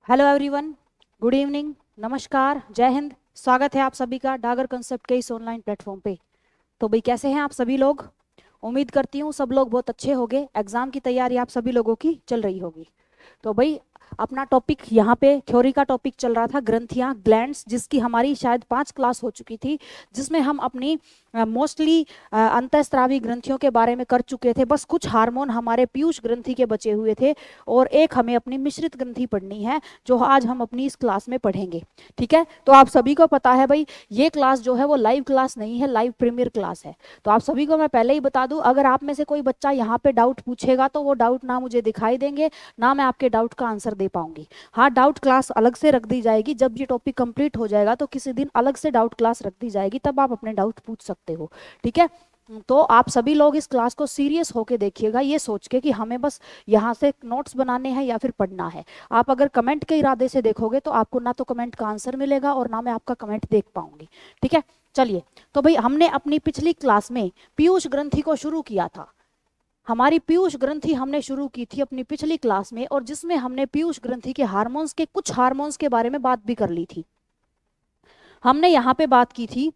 Hello everyone, good evening, नमस्कार, जय हिंद। स्वागत है आप सभी का डागर कंसेप्ट के इस ऑनलाइन प्लेटफॉर्म पे। तो भाई कैसे हैं आप सभी लोग? उम्मीद करती हूँ सब लोग बहुत अच्छे होंगे। एग्जाम की तैयारी आप सभी लोगों की चल रही होगी। तो भाई अपना टॉपिक यहाँ पे थ्योरी का टॉपिक चल रहा था ग्रंथियाँ, ग्लैंड्स, जिसकी हमारी शायद 5 क्लास हो चुकी थी, जिसमें हम अपनी मोस्टली अंतःस्रावी ग्रंथियों के बारे में कर चुके थे। बस कुछ हार्मोन हमारे पीयूष ग्रंथि के बचे हुए थे और एक हमें अपनी मिश्रित ग्रंथि पढ़नी है, जो आज हम अपनी इस क्लास में पढ़ेंगे। ठीक है, तो आप सभी को पता है भाई, ये क्लास जो है वो लाइव क्लास नहीं है, लाइव प्रीमियर क्लास है। तो आप सभी को मैं पहले ही बता दूं, अगर आप में से कोई बच्चा यहाँ पे डाउट पूछेगा तो वो डाउट ना मुझे दिखाई देंगे, ना मैं आपके डाउट का आंसर दे पाऊंगी। हाँ, डाउट क्लास अलग से रख दी जाएगी। जब ये टॉपिक कंप्लीट हो जाएगा तो किसी दिन अलग से डाउट क्लास रख दी जाएगी, तब आप अपने डाउट पूछ सकते हो। ठीक है, तो आप सभी लोग इस क्लास को सीरियस होके देखिएगा, ये सोच के कि हमें बस यहाँ से नोट्स बनाने हैं या फिर पढ़ना है। आप अगर कमेंट के इरादे से देखोगे तो आपको ना तो कमेंट का आंसर मिलेगा और ना मैं आपका कमेंट देख पाऊंगी। ठीक है, चलिए। तो भाई हमने अपनी पिछली क्लास में पीयूष ग्रंथि को शुरू किया था। हमारी पीयूष ग्रंथि हमने शुरू की थी अपनी पिछली क्लास में, और जिसमें हमने पीयूष ग्रंथि के हार्मोन्स के कुछ हार्मोन्स के बारे में बात भी कर ली थी। हमने यहाँ पे बात की थी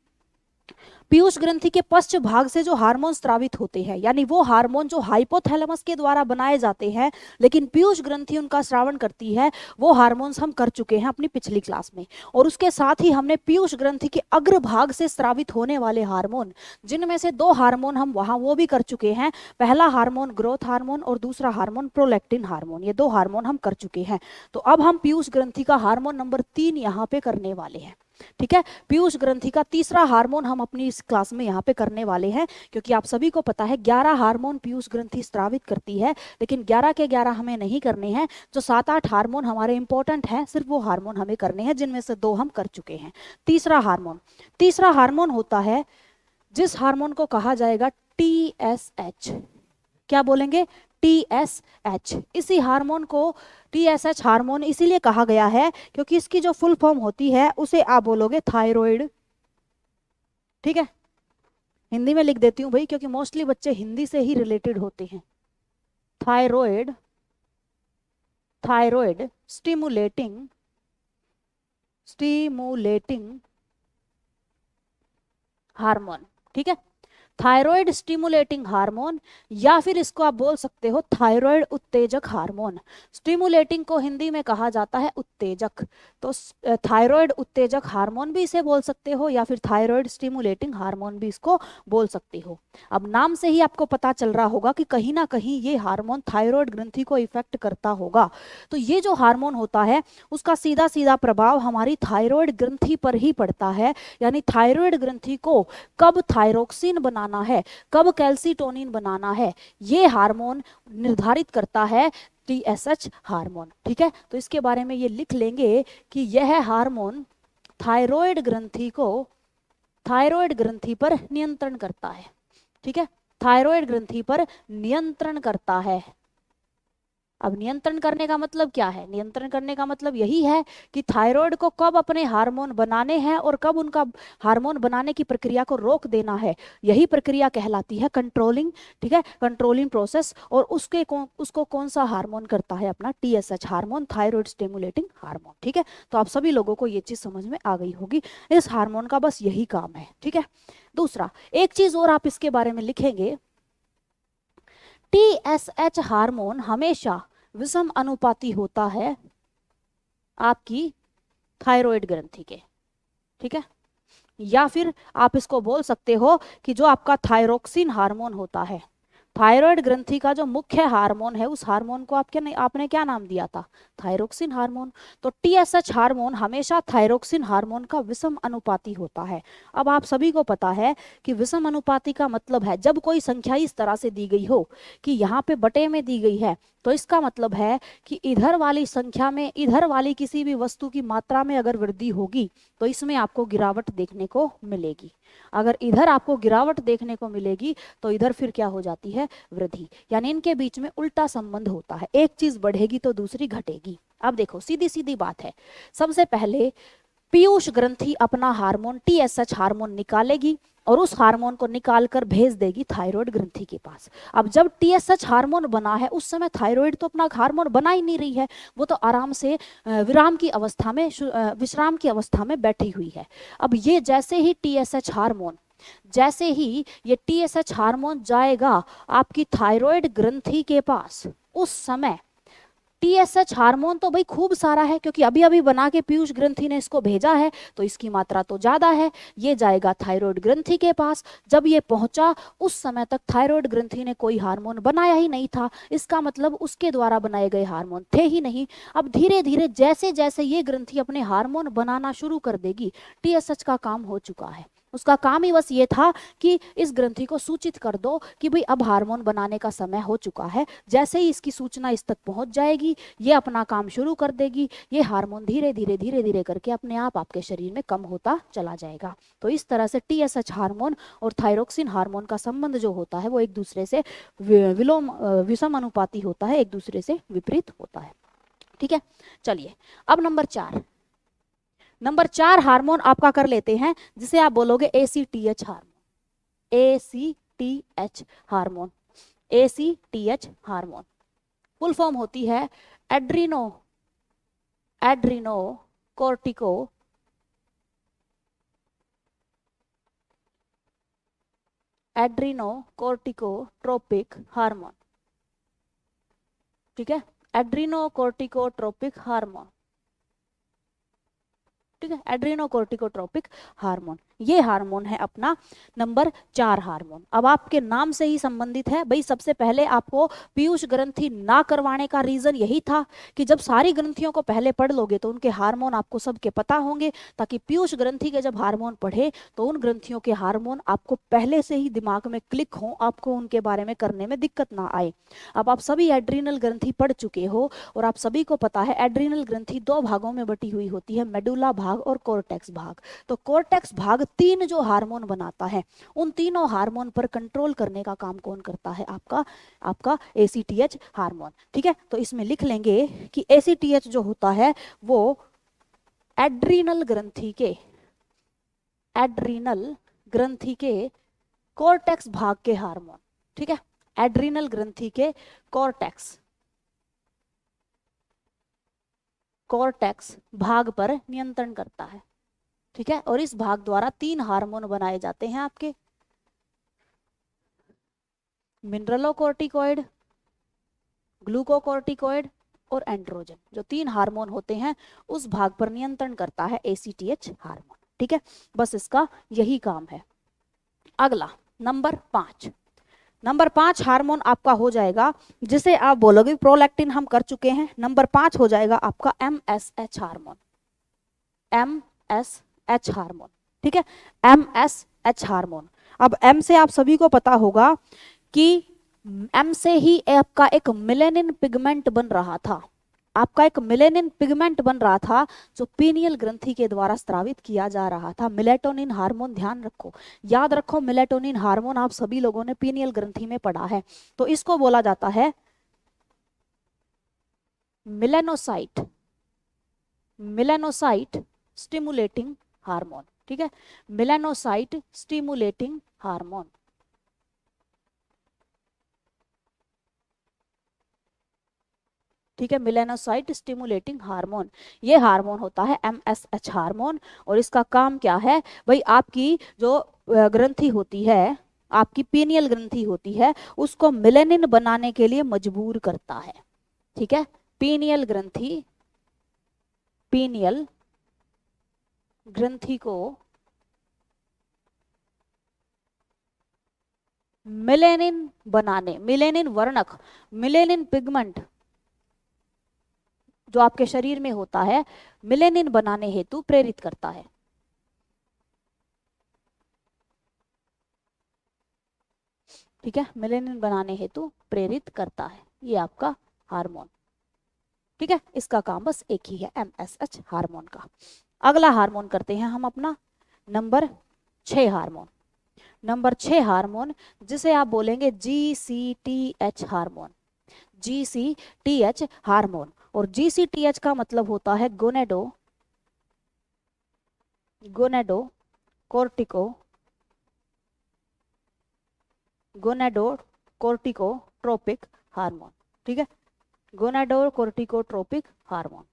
पीयूष ग्रंथि के पश्च भाग से जो हार्मोन स्रावित होते हैं, यानी वो हार्मोन जो हाइपोथैलेमस के द्वारा बनाए जाते हैं लेकिन पीयूष ग्रंथि उनका स्रावण करती है, वो हार्मोन्स हम कर चुके हैं अपनी पिछली क्लास में। और उसके साथ ही हमने पीयूष ग्रंथि के अग्रभाग से स्रावित होने वाले हार्मोन, जिनमें से 2 हार्मोन हम वहां वो भी कर चुके हैं। पहला हार्मोन ग्रोथ हार्मोन और दूसरा हार्मोन प्रोलैक्टिन हार्मोन, ये 2 हार्मोन हम कर चुके हैं। तो अब हम पीयूष ग्रंथि का हार्मोन नंबर 3 यहाँ पे करने वाले हैं। ठीक है, पीयूष ग्रंथि का तीसरा हार्मोन हम अपनी इस क्लास में यहाँ पे करने वाले हैं, क्योंकि आप सभी को पता है 11 हार्मोन पीयूष ग्रंथि स्रावित करती है, लेकिन 11 के 11 हमें नहीं करने हैं। जो 7-8 हार्मोन हमारे इंपॉर्टेंट हैं, सिर्फ वो हार्मोन हमें करने हैं, जिनमें से 2 हम कर चुके हैं। तीसरा हार्मोन होता है जिस हार्मोन को कहा जाएगा TSH। क्या बोलेंगे? TSH। इसी हार्मोन को TSH हार्मोन इसीलिए कहा गया है क्योंकि इसकी जो फुल फॉर्म होती है उसे आप बोलोगे थायराइड। ठीक है, हिंदी में लिख देती हूँ भाई, क्योंकि मोस्टली बच्चे हिंदी से ही रिलेटेड होते हैं। Thyroid, thyroid stimulating hormone. ठीक है, थायराइड स्टिमुलेटिंग हार्मोन, या फिर इसको आप बोल सकते हो थायराइड उत्तेजक हार्मोन। स्टिमुलेटिंग को हिंदी में कहा जाता है उत्तेजक, तो थायराइड उत्तेजक हार्मोन भी इसे बोल सकते हो, या फिर थायराइड स्टिमुलेटिंग हार्मोन भी इसको बोल सकते हो। अब नाम से ही आपको पता चल रहा होगा कि कहीं ना कहीं ये हार्मोन थायराइड ग्रंथि को इफेक्ट करता होगा। तो ये जो हार्मोन होता है उसका सीधा सीधा प्रभाव हमारी थायराइड ग्रंथि पर ही पड़ता है, यानी थायराइड ग्रंथि को कब थायरोक्सिन बनाना है, कब कैल्सीटोनिन बनाना है, ये हार्मोन निर्धारित करता है TSH हार्मोन। ठीक है, तो इसके बारे में ये लिख लेंगे कि यह हार्मोन थायराइड ग्रंथि को, थायराइड ग्रंथि पर नियंत्रण करता है। ठीक है, थायराइड ग्रंथि पर नियंत्रण करता है। अब नियंत्रण करने का मतलब क्या है? नियंत्रण करने का मतलब यही है कि थायराइड को कब अपने हार्मोन बनाने हैं और कब उनका हार्मोन बनाने की प्रक्रिया को रोक देना है। यही प्रक्रिया कहलाती है कंट्रोलिंग। ठीक है, कंट्रोलिंग प्रोसेस। और उसको कौन सा हार्मोन करता है? अपना TSH hormone, thyroid stimulating hormone. ठीक है, तो आप सभी लोगों को ये चीज समझ में आ गई होगी। इस हार्मोन का बस यही काम है। ठीक है, दूसरा एक चीज और आप इसके बारे में लिखेंगे, TSH हार्मोन हमेशा विषम अनुपाती होता है आपकी थायराइड ग्रंथि के। ठीक है, या फिर आप इसको बोल सकते हो कि जो आपका थायरोक्सिन हार्मोन होता है, थायराइड ग्रंथि का जो मुख्य हार्मोन है, उस हार्मोन को आपने क्या नाम दिया था? Thyroxine hormone. तो TSH हार्मोन हमेशा थायरोक्सिन हार्मोन का विषम अनुपाती होता है। अब आप सभी को पता है कि विषम अनुपाती का मतलब है जब कोई संख्या इस तरह से दी गई हो कि यहाँ पे बटे में दी गई है, तो इसका मतलब है कि इधर वाली संख्या में इधर वाली किसी भी वस्तु की मात्रा में अगर वृद्धि होगी तो इसमें आपको गिरावट देखने को मिलेगी। अगर इधर आपको गिरावट देखने को मिलेगी तो इधर फिर क्या हो जाती है? वृद्धि। यानी इनके बीच में उल्टा संबंध होता है, एक चीज बढ़ेगी तो दूसरी घटेगी। अब देखो, सीधी सीधी बात है। सबसे पहले पीयूष ग्रंथि अपना हार्मोन टीएसएच हार्मोन निकालेगी और उस हार्मोन को निकालकर भेज देगी थायराइड ग्रंथि के पास। अब जब टीएसएच हार्मोन बना है उस समय थायराइड तो अपना हार्मोन बना ही नहीं रही है, वो तो आराम से विश्राम की अवस्था में बैठी हुई है। अब ये जैसे ही ये टीएसएच हार्मोन जाएगा आपकी थायराइड ग्रंथि के पास, उस समय टीएसएच हार्मोन तो भाई खूब सारा है, क्योंकि अभी अभी बना के पीयूष ग्रंथि ने इसको भेजा है तो इसकी मात्रा तो ज्यादा है। ये जाएगा थायराइड ग्रंथि के पास। जब ये पहुंचा उस समय तक थायराइड ग्रंथि ने कोई हार्मोन बनाया ही नहीं था, इसका मतलब उसके द्वारा बनाए गए हार्मोन थे ही नहीं। अब धीरे धीरे जैसे जैसे ये ग्रंथि अपने हार्मोन बनाना शुरू कर देगी, टीएसएच का काम हो चुका है। उसका काम ही बस ये था कि इस ग्रंथि को सूचित कर दो कि भाई अब हार्मोन बनाने का समय हो चुका है। जैसे ही इसकी सूचना इस तक पहुंच जाएगी, ये अपना काम शुरू कर देगी। ये हार्मोन धीरे धीरे करके अपने आप आपके शरीर में कम होता चला जाएगा। तो इस तरह से टीएसएच हार्मोन और थायरोक्सिन हार्मोन का संबंध जो होता है वो एक दूसरे से विषम अनुपाती होता है, एक दूसरे से विपरीत होता है। ठीक है, चलिए अब नंबर 4 हार्मोन आपका कर लेते हैं, जिसे आप बोलोगे ACTH hormone. ACTH hormone, ACTH hormone full form होती है एड्रीनो कोर्टिकोट्रोपिक हार्मोन। ठीक है, एड्रीनोकोर्टिकोट्रोपिक हार्मोन। ठीक है, एड्रीनोकोर्टिकोट्रोपिक हार्मोन, ये हार्मोन है अपना नंबर 4 हार्मोन। अब आपके नाम से ही संबंधित है भाई। सबसे पहले आपको पीयूष ग्रंथि ना करवाने का रीजन यही था कि जब सारी ग्रंथियों को पहले पढ़ लोगे तो उनके हार्मोन आपको सबके पता होंगे, ताकि पीयूष ग्रंथि के जब हार्मोन पढ़े तो उन ग्रंथियों के हार्मोन आपको पहले से ही दिमाग में क्लिक हो, आपको उनके बारे में करने में दिक्कत ना आए। अब आप सभी एड्रीनल ग्रंथि पढ़ चुके हो और आप सभी को पता है एड्रीनल ग्रंथि 2 भागों में बटी हुई होती है, मेडुला भाग और कोर्टेक्स भाग। तो कोर्टेक्स भाग 3 जो हार्मोन बनाता है, उन तीनों हार्मोन पर कंट्रोल करने का काम कौन करता है? आपका एसीटीएच हार्मोन। ठीक है, तो इसमें लिख लेंगे कि एसीटीएच जो होता है वो एड्रीनल ग्रंथि के कोर्टेक्स भाग के हार्मोन। ठीक है, एड्रीनल ग्रंथि के कोर्टेक्स भाग पर नियंत्रण करता है। ठीक है, और इस भाग द्वारा 3 हार्मोन बनाए जाते हैं आपके, मिनरलोकोर्टिकोइड, ग्लूकोकोर्टिकोइड और एंड्रोजन। जो 3 हार्मोन होते हैं उस भाग पर नियंत्रण करता है एसीटीएच हार्मोन। ठीक है, बस इसका यही काम है। अगला नंबर 5 हार्मोन आपका हो जाएगा, जिसे आप बोलोगे प्रोलैक्टिन हम कर चुके हैं। नंबर 5 हो जाएगा आपका एमएसएच हार्मोन। एमएसएच हार्मोन, ठीक है, एमएसएच हार्मोन। अब एम से आप सभी को पता होगा कि एम से ही आपका एक मेलेनिन पिगमेंट बन रहा था। आपका एक मेलेनिन पिगमेंट बन रहा था जो पीनियल ग्रंथि के द्वारा स्रावित किया जा रहा था। मेलेटोनिन हार्मोन, ध्यान रखो, याद रखो, मेलेटोनिन हार्मोन आप सभी लोगों ने पीनियल ग्रंथि में पढ़ा है। तो इसको बोला जाता है मेलानोसाइट स्टिमुलेटिंग हार्मोन। ठीक है, मेलानोसाइट स्टिमुलेटिंग हार्मोन। ठीक है, मेलानोसाइट स्टिमुलेटिंग हार्मोन, ये हार्मोन होता है एमएसएच हार्मोन। और इसका काम क्या है भाई? आपकी जो ग्रंथि होती है, आपकी पीनियल ग्रंथि होती है, उसको मेलेनिन बनाने के लिए मजबूर करता है। ठीक है, पीनियल ग्रंथि को मेलेनिन बनाने, मेलेनिन वर्णक, मेलेनिन पिगमेंट जो आपके शरीर में होता है, मेलेनिन बनाने हेतु प्रेरित करता है। ठीक है, मेलेनिन बनाने हेतु प्रेरित करता है ये आपका हार्मोन। ठीक है, इसका काम बस एक ही है, एमएसएच हार्मोन का। अगला हार्मोन करते हैं हम अपना नंबर 6 हार्मोन। नंबर 6 हार्मोन, जिसे आप बोलेंगे जीसीटीएच हार्मोन। जीसीटीएच हार्मोन, और जीसीटीएच का मतलब होता है गोनेडोकोर्टिकोट्रोपिक हार्मोन। ठीक है, गोनेडोकोर्टिकोट्रोपिक हार्मोन,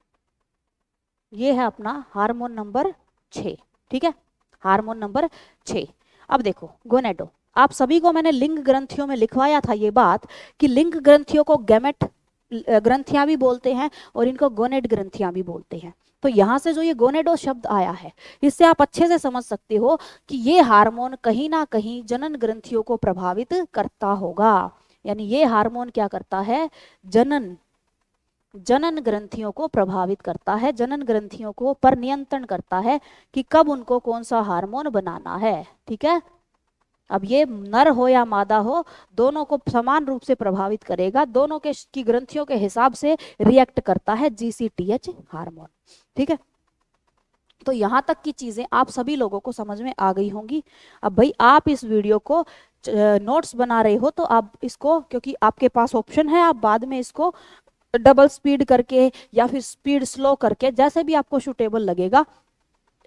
ये है अपना हार्मोन नंबर 6। ठीक है, हार्मोन नंबर 6। अब देखो गोनेडो, आप सभी को मैंने लिंग ग्रंथियों में लिखवाया था ये बात कि लिंग ग्रंथियों को गैमेट ग्रंथियां भी बोलते हैं और इनको गोनेड ग्रंथियां भी बोलते हैं। तो यहाँ से जो ये गोनेडो शब्द आया है, इससे आप अच्छे से समझ सकते हो कि ये हार्मोन कहीं ना कहीं जनन ग्रंथियों को प्रभावित करता होगा। यानी ये हार्मोन क्या करता है, जनन जनन ग्रंथियों को प्रभावित करता है, जनन ग्रंथियों को पर नियंत्रण करता है कि कब उनको कौन सा हार्मोन बनाना है। ठीक है, अब ये नर हो या मादा हो, दोनों को समान रूप से प्रभावित करेगा, दोनों के की ग्रंथियों के हिसाब से रिएक्ट करता है जीसीटीएच हार्मोन। ठीक है, तो यहाँ तक की चीजें आप सभी लोगों को समझ में आ गई होंगी। अब भाई आप इस वीडियो को नोट्स बना रहे हो तो आप इसको, क्योंकि आपके पास ऑप्शन है, आप बाद में इसको डबल स्पीड करके या फिर स्पीड स्लो करके जैसे भी आपको सूटेबल लगेगा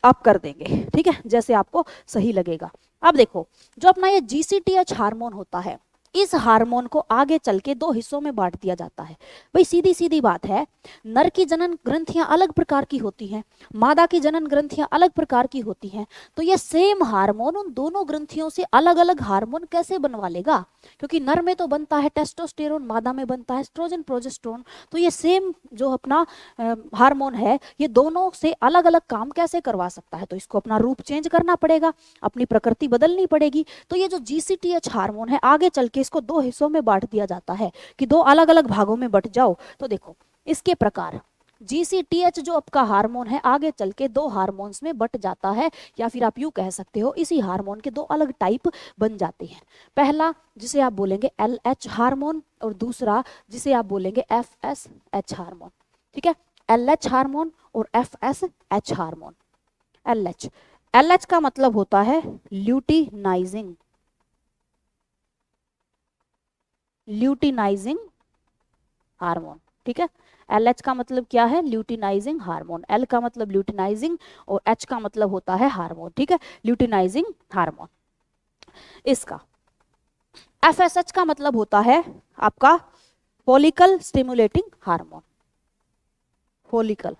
आप कर देंगे। ठीक है, जैसे आपको सही लगेगा। अब देखो, जो अपना ये जीसीटीएच हार्मोन होता है, इस हार्मोन को आगे चल के दो हिस्सों में बांट दिया जाता है। भाई सीधी सीधी बात है, नर की जनन ग्रंथियां अलग प्रकार की होती हैं, मादा की जनन ग्रंथियां अलग प्रकार की होती हैं। तो ये सेम हार्मोन उन दोनों ग्रंथियों से अलग अलग हार्मोन कैसे बनवा लेगा? क्योंकि नर में तो बनता है टेस्टोस्टेरोन, मादा में बनता है एस्ट्रोजन प्रोजेस्टेरोन। तो ये सेम जो अपना हार्मोन है, ये दोनों से अलग अलग काम कैसे करवा सकता है? तो इसको अपना रूप चेंज करना पड़ेगा, अपनी प्रकृति बदलनी पड़ेगी। तो ये जो जीसीटीएच हार्मोन है, आगे चल के इसको दो हिस्सों में बांट दिया जाता है कि दो अलग अलग भागों में बट जाओ। तो देखो इसके प्रकार, जीसीटीएच जो आपका हार्मोन है आगे चल के दो हार्मोन्स में बट जाता है, या फिर आप यूं कह सकते हो इसी हार्मोन के दो अलग टाइप बन जाते हैं। पहला जिसे आप बोलेंगे एलएच हार्मोन और दूसरा जिसे आप बोलेंगे एफएसएच हार्मोन। ठीक है, एलएच हार्मोन और एफएसएच हार्मोन। एलएच, एलएच का मतलब होता है ल्यूटिनाइजिंग, ल्यूटिनाइजिंग हार्मोन। ठीक है, एलएच का मतलब क्या है, ल्यूटिनाइजिंग हार्मोन। एल का मतलब ल्यूटिनाइजिंग और एच का मतलब होता है हार्मोन। ठीक है, ल्यूटिनाइजिंग हार्मोन। इसका एफएसएच का मतलब होता है आपका follicle stimulating hormone. Follicle,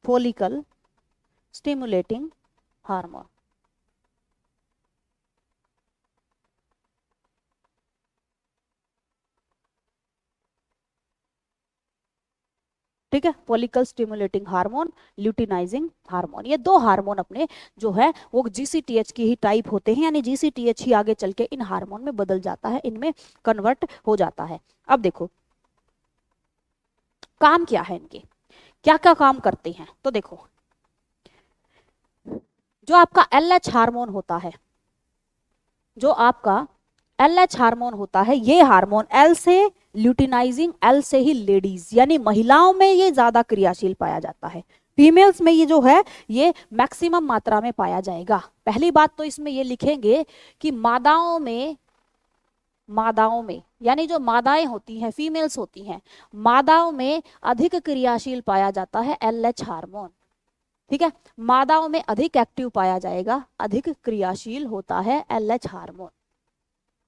follicle stimulating hormone. ठीक है, follicle stimulating hormone, luteinizing hormone, ये दो हार्मोन अपने जो है वो जीसीटीएच की ही टाइप होते हैं। यानी जीसीटीएच ही आगे चल के इन हार्मोन में बदल जाता है, इनमें कन्वर्ट हो जाता है। अब देखो काम क्या है इनके, क्या क्या काम करते हैं? तो देखो जो आपका एलएच हार्मोन होता है, जो आपका एलएच हार्मोन होता है, ये हार्मोन एल से ल्यूटिनाइजिंग, एल से ही लेडीज यानी महिलाओं में ये ज्यादा क्रियाशील पाया जाता है। फीमेल्स में ये जो है ये मैक्सिमम मात्रा में पाया जाएगा। पहली बात तो इसमें ये लिखेंगे कि मादाओं में, मादाओं में यानी जो मादाएं होती हैं, फीमेल्स होती हैं, मादाओं में अधिक क्रियाशील पाया जाता है एलएच हार्मोन। ठीक है, मादाओं में अधिक एक्टिव पाया जाएगा, अधिक क्रियाशील होता है एलएच हार्मोन।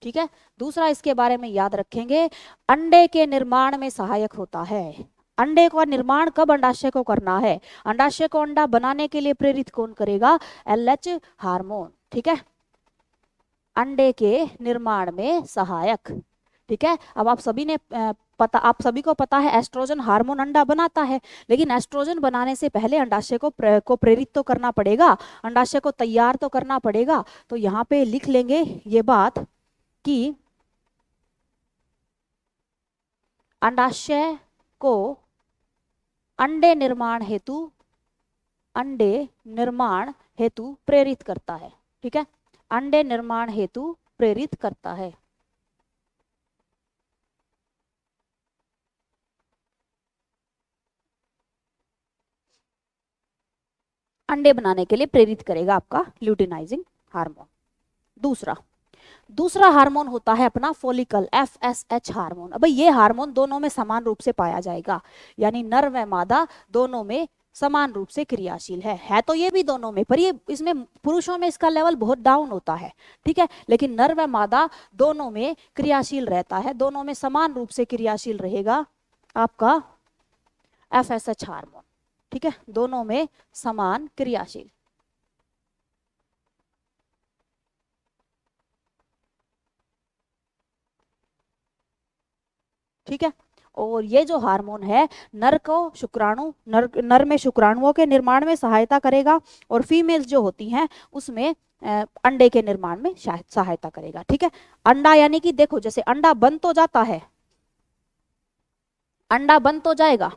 ठीक है, दूसरा इसके बारे में याद रखेंगे, अंडे के निर्माण में सहायक होता है। अंडे का निर्माण कब अंडाशय को करना है? अंडाशय को अंडा बनाने के लिए प्रेरित कौन करेगा? LH hormone. ठीक है, अंडे के निर्माण में सहायक। ठीक है, अब आप सभी ने पता, आप सभी को पता है एस्ट्रोजन हार्मोन अंडा बनाता है, लेकिन एस्ट्रोजन बनाने से पहले अंडाशय को प्रेरित तो करना पड़ेगा, अंडाशय को तैयार तो करना पड़ेगा। तो यहाँ पे लिख लेंगे ये बात कि अंडाशय को अंडे निर्माण हेतु, अंडे निर्माण हेतु प्रेरित करता है। ठीक है, अंडे निर्माण हेतु प्रेरित करता है। अंडे बनाने के लिए प्रेरित करेगा आपका ल्यूटिनाइजिंग हार्मोन। दूसरा, दूसरा हार्मोन होता है अपना फॉलिकल एफएसएच हार्मोन। अब ये हार्मोन दोनों में समान रूप से पाया जाएगा, यानी नर व मादा दोनों में समान रूप से क्रियाशील है तो ये भी दोनों में, पर ये इसमें पुरुषों में इसका लेवल बहुत डाउन होता है, ठीक है, लेकिन नर व मादा दोनों में क्रियाशील रहता है, दोनों में समान रूप से क्रियाशील रहेगा आपका FSH हार्मोन, ठीक है, दोनों में समान क्रियाशील। ठीक है, और ये जो हार्मोन है नर को शुक्राणु नर में शुक्राणुओं के निर्माण में सहायता करेगा और फीमेल्स जो होती हैं उसमें अंडे के निर्माण में सहायता करेगा, ठीक है। अंडा यानी कि देखो जैसे अंडा बन तो जाता है, अंडा बन तो जाएगा,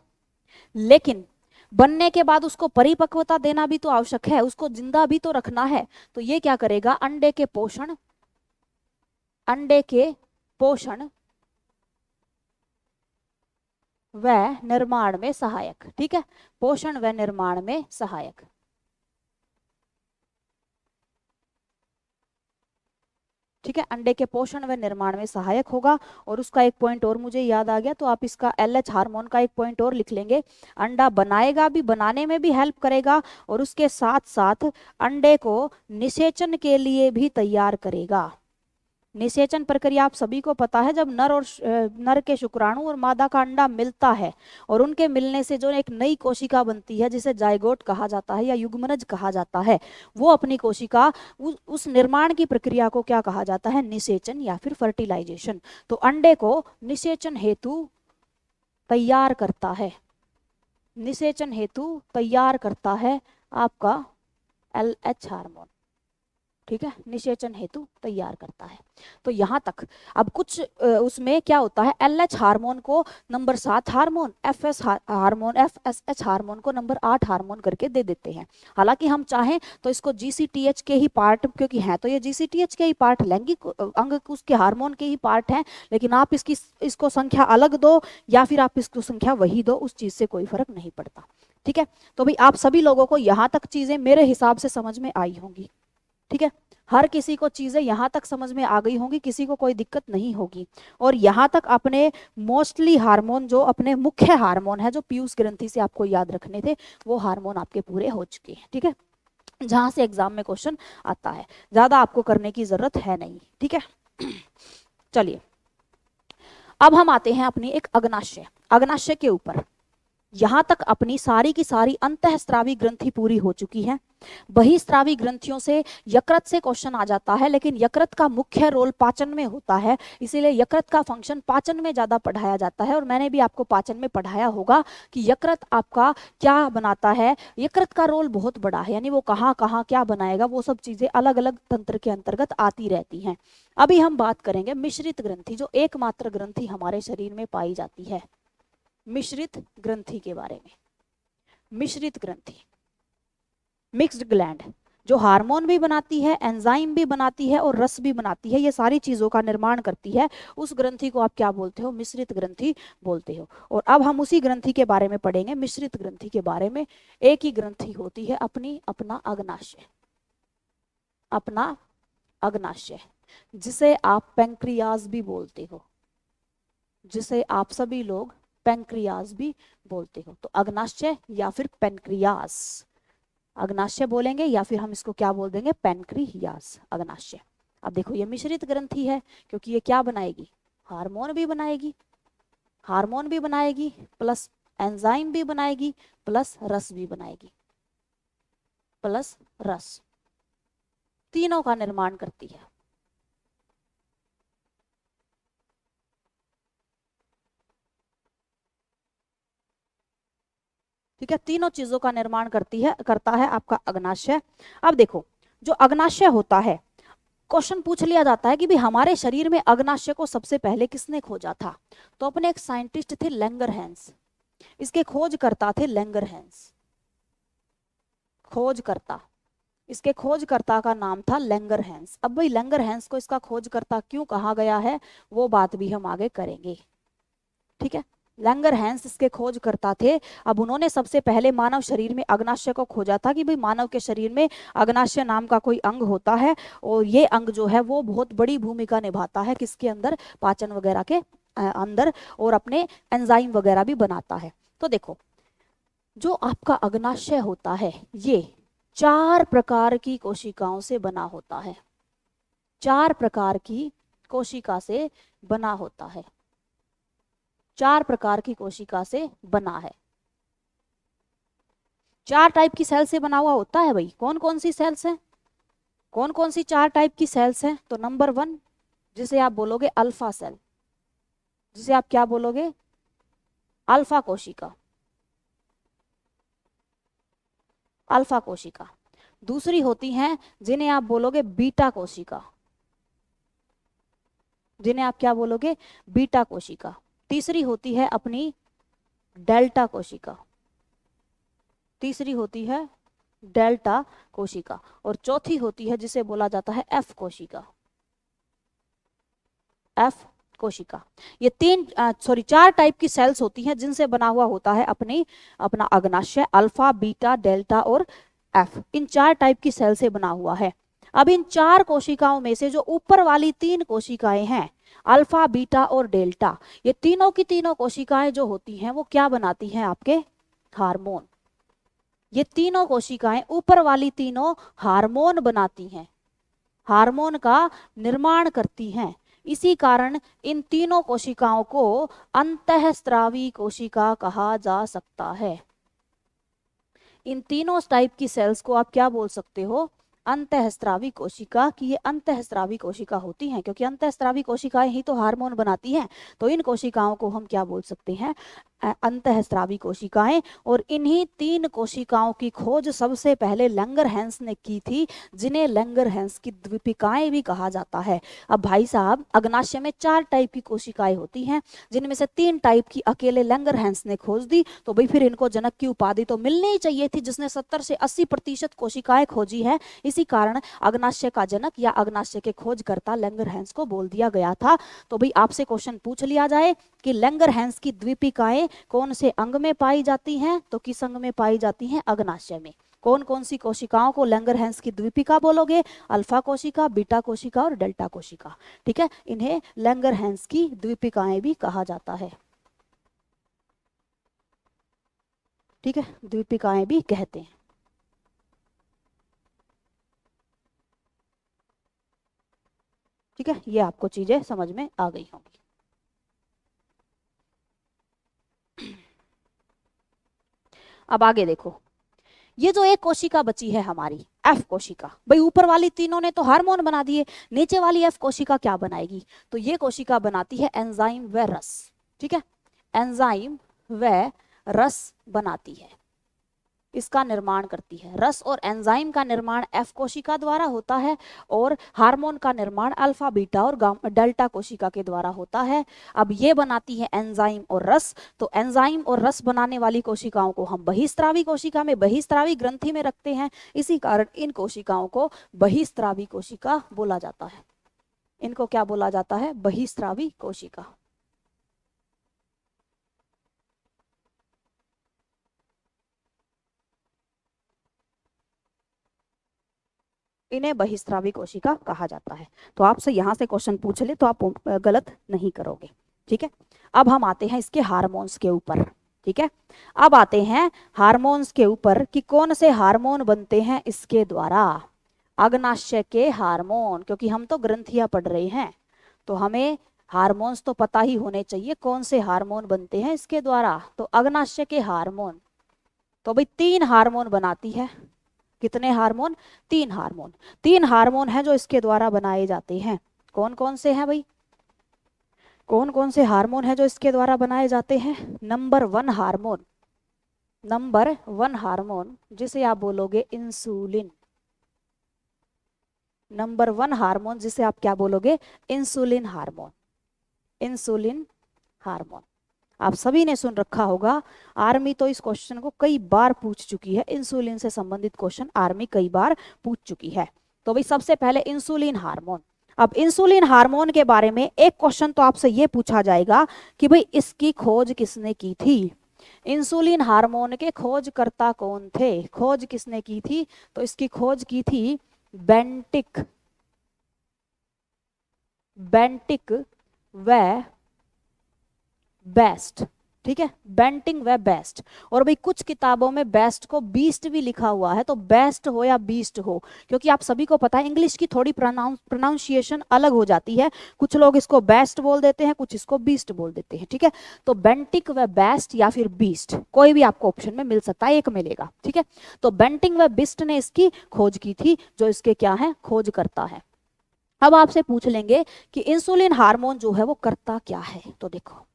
लेकिन बनने के बाद उसको परिपक्वता देना भी तो आवश्यक है, उसको जिंदा भी तो रखना है, तो ये क्या करेगा, अंडे के पोषण व निर्माण में सहायक, ठीक है, पोषण व निर्माण में सहायक। ठीक है, अंडे के पोषण व निर्माण में सहायक होगा। और उसका एक पॉइंट और मुझे याद आ गया, तो आप इसका LH हार्मोन का एक पॉइंट और लिख लेंगे, अंडा बनाएगा भी, बनाने में भी हेल्प करेगा और उसके साथ साथ अंडे को निषेचन के लिए भी तैयार करेगा। निषेचन प्रक्रिया आप सभी को पता है, जब नर के शुक्राणु और मादा का अंडा मिलता है और उनके मिलने से जो एक नई कोशिका बनती है जिसे जाइगोट कहा जाता है या युग्मनज कहा जाता है, वो अपनी कोशिका उस निर्माण की प्रक्रिया को क्या कहा जाता है, निषेचन या फिर फर्टिलाइजेशन। तो अंडे को निषेचन हेतु तैयार करता है, निषेचन हेतु तैयार करता है आपका LH हार्मोन, ठीक है, निषेचन हेतु तैयार करता है। तो यहाँ तक अब कुछ उसमें क्या होता है, LH हार्मोन को नंबर 7 हार्मोन, FSH हार्मोन को नंबर 8 हार्मोन करके दे देते हैं। हालांकि हम चाहें तो इसको GCTH के ही पार्ट, क्योंकि है तो ये GCTH के ही पार्ट, लैंगिक अंग उसके हार्मोन के ही पार्ट हैं, लेकिन आप इसको संख्या अलग दो या फिर आप इसको संख्या वही दो, उस चीज से कोई फर्क नहीं पड़ता, ठीक है। तो भाई आप सभी लोगों को यहाँ तक चीजें मेरे हिसाब से समझ में आई होंगी, ठीक है, हर किसी को चीजें यहाँ तक समझ में आ गई होंगी, किसी को कोई दिक्कत नहीं होगी। और यहाँ तक अपने मोस्टली हार्मोन, जो अपने मुख्य हार्मोन है जो पीयूष ग्रंथि से आपको याद रखने थे, वो हार्मोन आपके पूरे हो चुके हैं, ठीक है, जहां से एग्जाम में क्वेश्चन आता है, ज्यादा आपको करने की जरूरत है नहीं, ठीक है। चलिए अब हम आते हैं अपनी एक अग्नाशय के ऊपर। यहां तक अपनी सारी की सारी अंतःस्रावी ग्रंथि पूरी हो चुकी है। बहिस्रावी ग्रंथियों से यकृत से क्वेश्चन आ जाता है, लेकिन यकृत का मुख्य रोल पाचन में होता है, इसीलिए यकृत का फंक्शन पाचन में ज्यादा पढ़ाया जाता है। और मैंने भी आपको पाचन में पढ़ाया होगा कि यकृत आपका क्या बनाता है, यकृत का रोल बहुत बड़ा है, यानी वो कहाँ कहाँ क्या बनाएगा, वो सब चीजें अलग अलग तंत्र के अंतर्गत आती रहती हैं। अभी हम बात करेंगे मिश्रित ग्रंथि, जो एकमात्र ग्रंथि हमारे शरीर में पाई जाती है, मिश्रित ग्रंथि के बारे में। मिश्रित ग्रंथि, मिक्स्ड ग्लैंड, जो हार्मोन भी बनाती है, एंजाइम भी बनाती है और रस भी बनाती है, ये सारी चीजों का निर्माण करती है, उस ग्रंथि को आप क्या बोलते हो, मिश्रित ग्रंथि बोलते हो। और अब हम उसी ग्रंथि के बारे में पढ़ेंगे, मिश्रित ग्रंथि के बारे में। एक ही ग्रंथि होती है अपना अग्नाशय, अपना अग्नाशय, जिसे आप पैंक्रियाज भी बोलते हो, जिसे आप सभी लोग पैंक्रियाज भी बोलते हो। तो अग्नाशय या फिर पैंक्रियास, अग्नाशय बोलेंगे या फिर हम इसको क्या बोल देंगे, पैंक्रियास, अग्नाशय। अब देखो ये मिश्रित ग्रंथि है, क्योंकि ये क्या बनाएगी, हार्मोन भी बनाएगी, हार्मोन भी बनाएगी प्लस एंजाइम भी बनाएगी प्लस रस भी बनाएगी, प्लस रस, तीनों का निर्माण करती है। ठीक है, तीनों चीजों का निर्माण करता है आपका अग्नाशय। अब देखो जो अग्नाशय होता है, क्वेश्चन पूछ लिया जाता है कि भी हमारे शरीर में अग्नाशय को सबसे पहले किसने खोजा था, तो अपने एक साइंटिस्ट थे लैंगरहैंस, इसके खोजकर्ता थे लैंगरहैंस, खोजकर्ता, इसके खोजकर्ता का नाम था लैंगरहैंस। अब भाई लैंगरहैंस को इसका खोजकर्ता क्यों कहा गया है, वो बात भी हम आगे करेंगे, ठीक है। लैंगरहैंस इसके खोजकर्ता थे। अब उन्होंने सबसे पहले मानव शरीर में अग्नाशय को खोजा था कि भाई मानव के शरीर में अग्नाशय नाम का कोई अंग होता है, और ये अंग जो है वो बहुत बड़ी भूमिका निभाता है किसके अंदर, पाचन वगैरह के अंदर, और अपने एंजाइम वगैरह भी बनाता है। तो देखो जो आपका अग्नाशय होता है ये 4 प्रकार की कोशिकाओं से बना होता है, 4 प्रकार की कोशिका से बना होता है, 4 प्रकार की कोशिका से बना है। 4 टाइप की सेल से बना हुआ होता है भाई। कौन कौन सी सेल्स हैं, कौन कौन सी 4 टाइप की सेल्स हैं? तो नंबर 1 जिसे आप बोलोगे अल्फा सेल, जिसे आप क्या बोलोगे? अल्फा कोशिका, अल्फा कोशिका। दूसरी होती हैं जिन्हें आप बोलोगे बीटा कोशिका, जिन्हें आप क्या बोलोगे? बीटा कोशिका। तीसरी होती है अपनी डेल्टा कोशिका, तीसरी होती है डेल्टा कोशिका। और चौथी होती है जिसे बोला जाता है एफ कोशिका, एफ कोशिका। ये 4 टाइप की सेल्स होती हैं जिनसे बना हुआ होता है अपना अग्नाशय, अल्फा, बीटा, डेल्टा और एफ। इन 4 टाइप की सेल से बना हुआ है। अब इन 4 कोशिकाओं में से जो ऊपर वाली 3 कोशिकाएं हैं, अल्फा, बीटा और डेल्टा, ये तीनों की तीनों कोशिकाएं जो होती हैं वो क्या बनाती हैं? आपके हार्मोन। ये तीनों कोशिकाएं, ऊपर वाली तीनों, हार्मोन बनाती हैं, हार्मोन का निर्माण करती हैं। इसी कारण इन तीनों कोशिकाओं को अंतःस्रावी कोशिका कहा जा सकता है। इन तीनों टाइप की सेल्स को आप क्या बोल सकते हो? अंतःस्रावी कोशिका। की ये अंतःस्रावी कोशिका होती हैं, क्योंकि अंतःस्रावी कोशिकाएं ही तो हार्मोन बनाती हैं। तो इन कोशिकाओं को हम क्या बोल सकते हैं? अंतःस्रावी कोशिकाएं। और इन्हीं 3 कोशिकाओं की खोज सबसे पहले लैंगरहैंस ने की थी, जिन्हें लैंगरहैंस की द्वीपिकाएं भी कहा जाता है। अब भाई साहब, अग्नाशय में 4 टाइप की कोशिकाएं होती हैं, जिनमें से 3 टाइप की अकेले लैंगरहैंस ने खोज दी। तो भाई फिर इनको जनक की उपाधि तो मिलनी ही चाहिए थी, जिसने 70 से 80% कोशिकाएं खोजी है। इसी कारण अग्नाशय का जनक या अग्नाशय के खोजकर्ता लैंगरहैंस को बोल दिया गया था। तो भाई आपसे क्वेश्चन पूछ लिया जाए कि लैंगरहैंस की द्वीपिकाएं कौन से अंग में पाई जाती हैं? तो किस अंग में पाई जाती हैं? अग्नाशय में। कौन कौन सी कोशिकाओं को लैंगरहैंस की द्वीपिका बोलोगे? अल्फा कोशिका, बीटा कोशिका और डेल्टा कोशिका। ठीक है, इन्हें लैंगरहैंस की द्वीपिकाएं भी कहा जाता है। ठीक है, द्वीपिकाएं भी कहते हैं। ठीक है, ये आपको चीजें समझ में आ गई होंगी। अब आगे देखो, ये जो एक कोशिका बची है हमारी एफ कोशिका, भाई ऊपर वाली तीनों ने तो हार्मोन बना दिए, नीचे वाली एफ कोशिका क्या बनाएगी? तो ये कोशिका बनाती है एंजाइम व रस। ठीक है, एंजाइम व रस बनाती है, इसका निर्माण करती है। रस और एंजाइम का निर्माण एफ कोशिका द्वारा होता है और हार्मोन का निर्माण अल्फा, बीटा और डेल्टा कोशिका के द्वारा होता है। अब ये बनाती है एंजाइम और रस। तो एंजाइम और रस बनाने वाली कोशिकाओं को हम बहिस्त्रावी कोशिका में, बहिस्त्रावी ग्रंथि में रखते हैं। इसी कारण इन कोशिकाओं को बहिस्त्रावी कोशिका बोला जाता है। इनको क्या बोला जाता है? बहिस्त्रावी कोशिका। इन्हें बहिस्रावी कोशिका कहा जाता है। तो आपसे यहाँ से क्वेश्चन पूछ ले तो आप गलत नहीं करोगे। ठीक है, अब हम आते हैं इसके हार्मोन्स के ऊपर। ठीक है, अब आते हैं हार्मोन्स के ऊपर कि कौन से हार्मोन बनते हैं इसके द्वारा। अग्नाशय के हार्मोन, क्योंकि हम तो ग्रंथियां पढ़ रहे हैं तो हमें हार्मोन्स तो पता ही होने चाहिए कौन से हार्मोन बनते हैं इसके द्वारा। तो अग्नाशय के हार्मोन, तो भाई 3 हार्मोन बनाती है। कितने हार्मोन? 3 हार्मोन। 3 हार्मोन है जो इसके द्वारा बनाए जाते हैं। कौन कौन से हैं भाई? कौन कौन से हार्मोन है जो इसके द्वारा बनाए जाते हैं? नंबर 1 हार्मोन, नंबर 1 हार्मोन जिसे आप बोलोगे इंसुलिन। नंबर 1 हार्मोन जिसे आप क्या बोलोगे? Insulin hormone. इंसुलिन हार्मोन आप सभी ने सुन रखा होगा। आर्मी तो इस क्वेश्चन को कई बार पूछ चुकी है, इंसुलिन से संबंधित क्वेश्चन आर्मी कई बार पूछ चुकी है। तो भाई सबसे पहले इंसुलिन हार्मोन। अब इंसुलिन हार्मोन के बारे में एक क्वेश्चन तो आपसे ये पूछा जाएगा कि भाई इसकी खोज किसने की थी? इंसुलिन हार्मोन के खोजकर्ता कौन थे? खोज किसने की थी? तो इसकी खोज की थी बेंटिक, बेंटिक व बेस्ट। ठीक है, बेंटिंग व बेस्ट। और भाई कुछ किताबों में बेस्ट को बीस्ट भी लिखा हुआ है, तो बेस्ट हो या बीस्ट हो, क्योंकि आप सभी को पता है इंग्लिश की थोड़ी प्रोनाउंसिएशन अलग हो जाती है, कुछ लोग इसको बेस्ट बोल देते हैं, कुछ इसको बीस्ट बोल देते हैं। ठीक है, तो बेंटिक व बेस्ट या फिर बीस्ट कोई भी आपको ऑप्शन में मिल सकता है, एक मिलेगा। ठीक है, तो बेंटिंग व बिस्ट ने इसकी खोज की थी, जो इसके क्या है, खोज करता है। अब आपसे पूछ लेंगे कि इंसुलिन हार्मोन जो है वो करता क्या है, तो देखो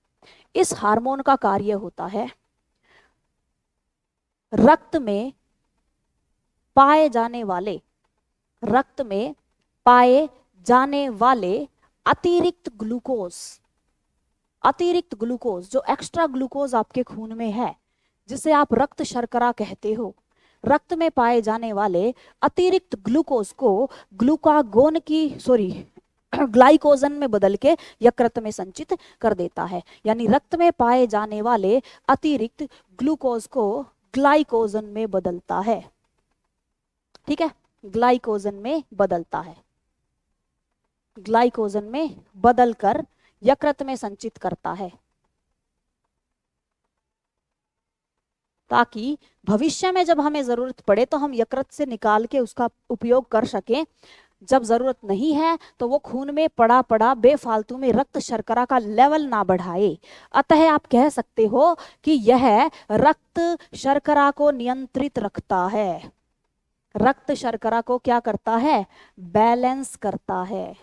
इस हार्मोन का कार्य होता है रक्त में पाए जाने वाले, रक्त में पाए जाने वाले अतिरिक्त ग्लूकोज, अतिरिक्त ग्लूकोज जो एक्स्ट्रा ग्लूकोज आपके खून में है, जिसे आप रक्त शर्करा कहते हो, रक्त में पाए जाने वाले अतिरिक्त ग्लूकोज को ग्लूकागोन की सॉरी ग्लाइकोजन में बदल के यकृत में संचित कर देता है। यानी रक्त में पाए जाने वाले अतिरिक्त ग्लूकोज को ग्लाइकोजन में बदलता है। ठीक है, ग्लाइकोजन में बदलता है, ग्लाइकोजन में बदलकर यकृत में संचित करता है, ताकि भविष्य में जब हमें जरूरत पड़े तो हम यकृत से निकाल के उसका उपयोग कर सकें। जब जरूरत नहीं है तो वो खून में पड़ा पड़ा बेफालतू में रक्त शर्करा का लेवल ना बढ़ाए। अतः आप कह सकते हो कि यह रक्त शर्करा को नियंत्रित रखता है, रक्त शर्करा को क्या करता है, बैलेंस करता है,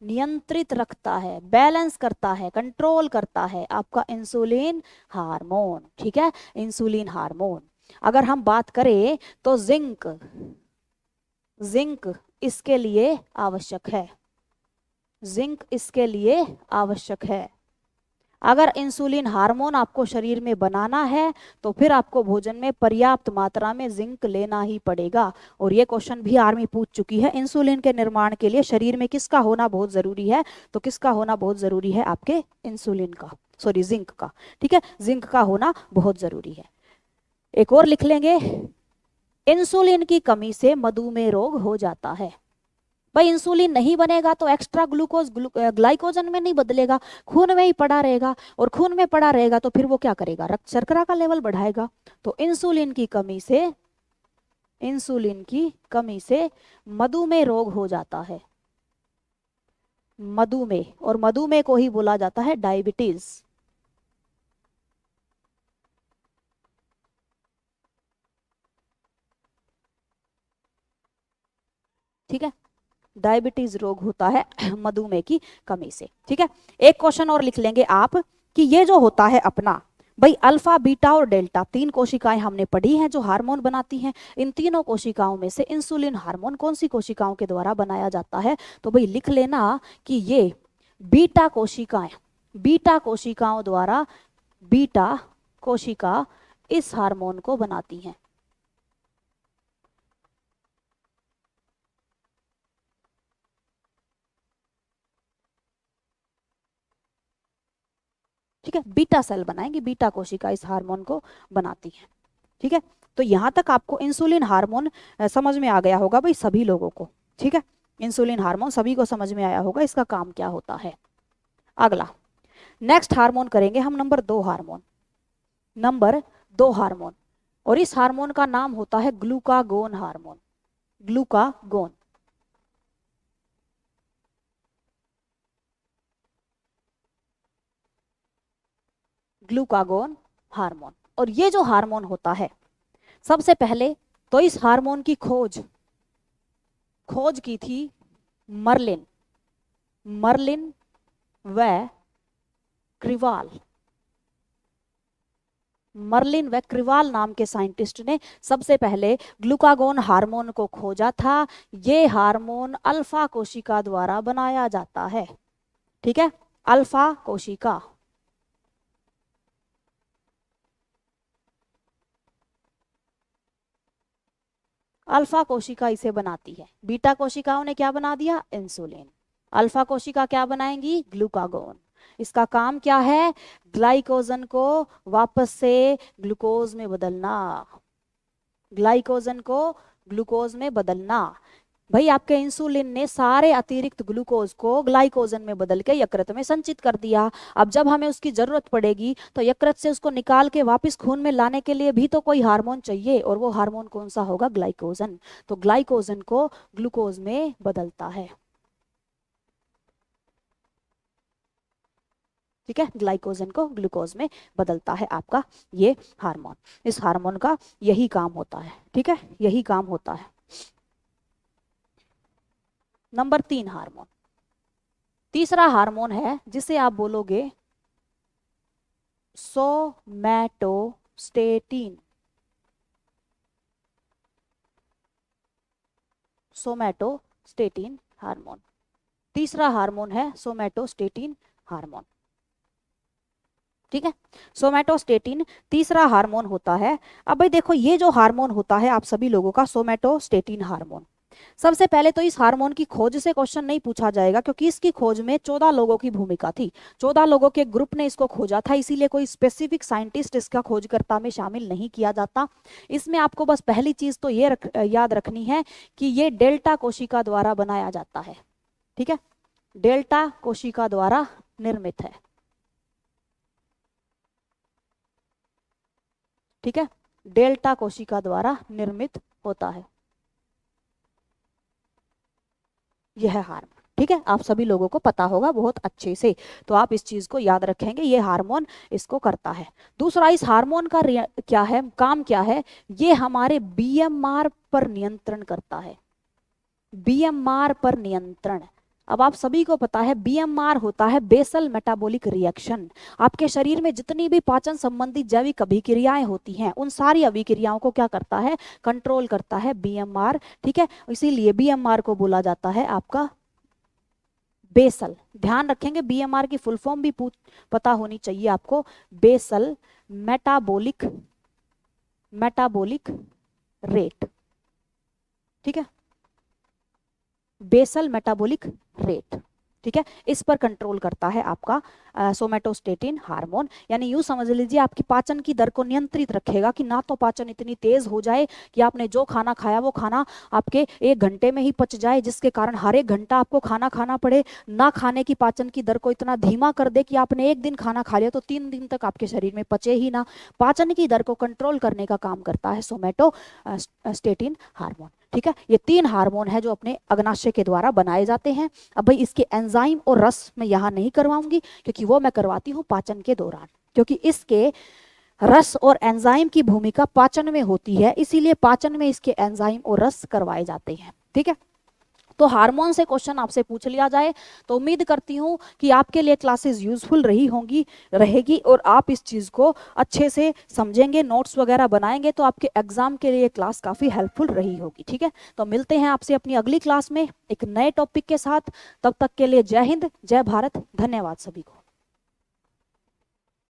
नियंत्रित रखता है, बैलेंस करता है, कंट्रोल करता है आपका इंसुलिन हार्मोन। ठीक है, इंसुलिन हार्मोन। अगर हम बात करें तो जिंक, जिंक इसके लिए आवश्यक है, जिंक इसके लिए आवश्यक है। अगर इंसुलिन हार्मोन आपको शरीर में बनाना है तो फिर आपको भोजन में पर्याप्त मात्रा में जिंक लेना ही पड़ेगा। और ये क्वेश्चन भी आर्मी पूछ चुकी है, इंसुलिन के निर्माण के लिए शरीर में किसका होना बहुत जरूरी है, तो किसका होना बहुत जरूरी है, आपके इंसुलिन का, सॉरी जिंक का। ठीक है, जिंक का होना बहुत जरूरी है। एक और लिख लेंगे, इंसुलिन की कमी से मधुमेह रोग हो जाता है। भाई इंसुलिन नहीं बनेगा तो एक्स्ट्रा ग्लूकोज ग्लाइकोजन में नहीं बदलेगा, खून में ही पड़ा रहेगा, और खून में पड़ा रहेगा तो फिर वो क्या करेगा, रक्त शर्करा का लेवल बढ़ाएगा। तो इंसुलिन की कमी से, इंसुलिन की कमी से मधुमेह रोग हो जाता है, मधुमेह, और मधुमेह को ही बोला जाता है डायबिटीज। ठीक है, डायबिटीज रोग होता है मधुमेह की कमी से। ठीक है, एक क्वेश्चन और लिख लेंगे आप कि ये जो होता है अपना, भाई अल्फा बीटा और डेल्टा तीन कोशिकाएं हमने पढ़ी हैं जो हार्मोन बनाती हैं। इन तीनों कोशिकाओं में से इंसुलिन हार्मोन कौन सी कोशिकाओं के द्वारा बनाया जाता है, तो भाई लिख लेना कि ये बीटा कोशिकाएं, बीटा कोशिकाओं द्वारा, बीटा कोशिका इस हार्मोन को बनाती हैं। ठीक है, बीटा सेल बनाएंगे, बीटा कोशिका इस हार्मोन को बनाती है। ठीक है, तो यहां तक आपको इंसुलिन हार्मोन समझ में आ गया होगा भाई सभी लोगों को। ठीक है, इंसुलिन हार्मोन सभी को समझ में आया होगा, इसका काम क्या होता है। अगला नेक्स्ट हार्मोन करेंगे हम, नंबर 2 हार्मोन, नंबर 2 हार्मोन, और इस हार्मोन का नाम होता है glucagon hormone, glucagon. Glucagon hormone. और ये जो हार्मोन होता है, सबसे पहले तो इस हार्मोन की खोज की थी मर्लिन, मर्लिन व क्रिवाल, मर्लिन व क्रिवाल नाम के साइंटिस्ट ने सबसे पहले ग्लूकागोन हार्मोन को खोजा था। ये हार्मोन अल्फा कोशिका द्वारा बनाया जाता है। ठीक है, अल्फा कोशिका, अल्फा कोशिका इसे बनाती है। बीटा कोशिकाओं ने क्या बना दिया, इंसुलिन। अल्फा कोशिका क्या बनाएंगी, ग्लूकागोन। इसका काम क्या है, ग्लाइकोजन को वापस से ग्लूकोज में बदलना, ग्लाइकोजन को ग्लूकोज में बदलना। भाई आपके इंसुलिन ने सारे अतिरिक्त ग्लूकोज को ग्लाइकोजन में बदल के यकृत में संचित कर दिया। अब जब हमें उसकी जरूरत पड़ेगी तो यकृत से उसको निकाल के वापस खून में लाने के लिए भी तो कोई हार्मोन चाहिए, और वो हार्मोन कौन सा होगा? ग्लाइकोजन। तो ग्लाइकोजन को ग्लूकोज में बदलता है। ठीक है, ग्लाइकोजन को ग्लूकोज में बदलता है आपका ये हार्मोन। इस हार्मोन का यही काम होता है। ठीक है, यही काम होता है। नंबर 3 हार्मोन, तीसरा हार्मोन है जिसे आप बोलोगे सोमैटोस्टेटिन। सोमैटोस्टेटिन हार्मोन, तीसरा हार्मोन है सोमैटोस्टेटिन हार्मोन। ठीक है, सोमैटोस्टेटिन तीसरा हार्मोन होता है। अब भाई देखो, ये जो हार्मोन होता है आप सभी लोगों का सोमैटोस्टेटिन हार्मोन, सबसे पहले तो इस हार्मोन की खोज से क्वेश्चन नहीं पूछा जाएगा, क्योंकि इसकी खोज में 14 लोगों की भूमिका थी। 14 लोगों के ग्रुप ने इसको खोजा था, इसीलिए कोई स्पेसिफिक साइंटिस्ट इसका खोजकर्ता में शामिल नहीं किया जाता। इसमें आपको बस पहली चीज तो ये याद रखनी है कि ये डेल्टा कोशिका द्वारा बनाया जाता है। ठीक है, डेल्टा कोशिका द्वारा निर्मित है। ठीक है, डेल्टा कोशिका द्वारा निर्मित होता है यह हार्मोन। ठीक है, आप सभी लोगों को पता होगा बहुत अच्छे से, तो आप इस चीज को याद रखेंगे, ये हार्मोन इसको करता है। दूसरा, इस हार्मोन का क्या है, काम क्या है? ये हमारे बीएमआर पर नियंत्रण करता है। बीएमआर पर नियंत्रण। अब आप सभी को पता है बीएमआर होता है बेसल मेटाबॉलिक रिएक्शन। आपके शरीर में जितनी भी पाचन संबंधी जैविक अभिक्रियाएं होती हैं उन सारी अभिक्रियाओं को क्या करता है? कंट्रोल करता है बीएमआर। ठीक है, इसीलिए बीएमआर को बोला जाता है आपका बेसल। ध्यान रखेंगे, बीएमआर की फुल फॉर्म भी पता होनी चाहिए आपको। Basal metabolic rate. ठीक है, बेसल मेटाबॉलिक रेट। ठीक है, इस पर कंट्रोल करता है आपका सोमैटोस्टेटिन हार्मोन। यानी यूं समझ लीजिए आपकी पाचन की दर को नियंत्रित रखेगा कि ना तो पाचन इतनी तेज हो जाए कि आपने जो खाना खाया वो खाना आपके 1 घंटे में ही पच जाए, जिसके कारण हर 1 घंटा आपको खाना खाना पड़े। ना खाने की पाचन की दर को इतना धीमा कर दे कि आपने 1 दिन खाना खा लिया तो 3 दिन तक आपके शरीर में पचे ही ना। पाचन की दर को कंट्रोल करने का काम करता है सोमैटोस्टेटिन हार्मोन। ठीक है, ये 3 हार्मोन है जो अपने अग्नाशय के द्वारा बनाए जाते हैं। अब भाई इसके एंजाइम और रस मैं यहाँ नहीं करवाऊंगी, क्योंकि वो मैं करवाती हूँ पाचन के दौरान, क्योंकि इसके रस और एंजाइम की भूमिका पाचन में होती है, इसीलिए पाचन में इसके एंजाइम और रस करवाए जाते हैं। ठीक है, तो हार्मोन से क्वेश्चन आपसे पूछ लिया जाए तो उम्मीद करती हूँ कि आपके लिए क्लासेस यूजफुल रहेगी और आप इस चीज़ को अच्छे से समझेंगे, नोट्स वगैरह बनाएंगे तो आपके एग्जाम के लिए क्लास काफ़ी हेल्पफुल रही होगी। ठीक है, तो मिलते हैं आपसे अपनी अगली क्लास में एक नए टॉपिक के साथ। तब तक के लिए जय हिंद, जय भारत, धन्यवाद सभी को।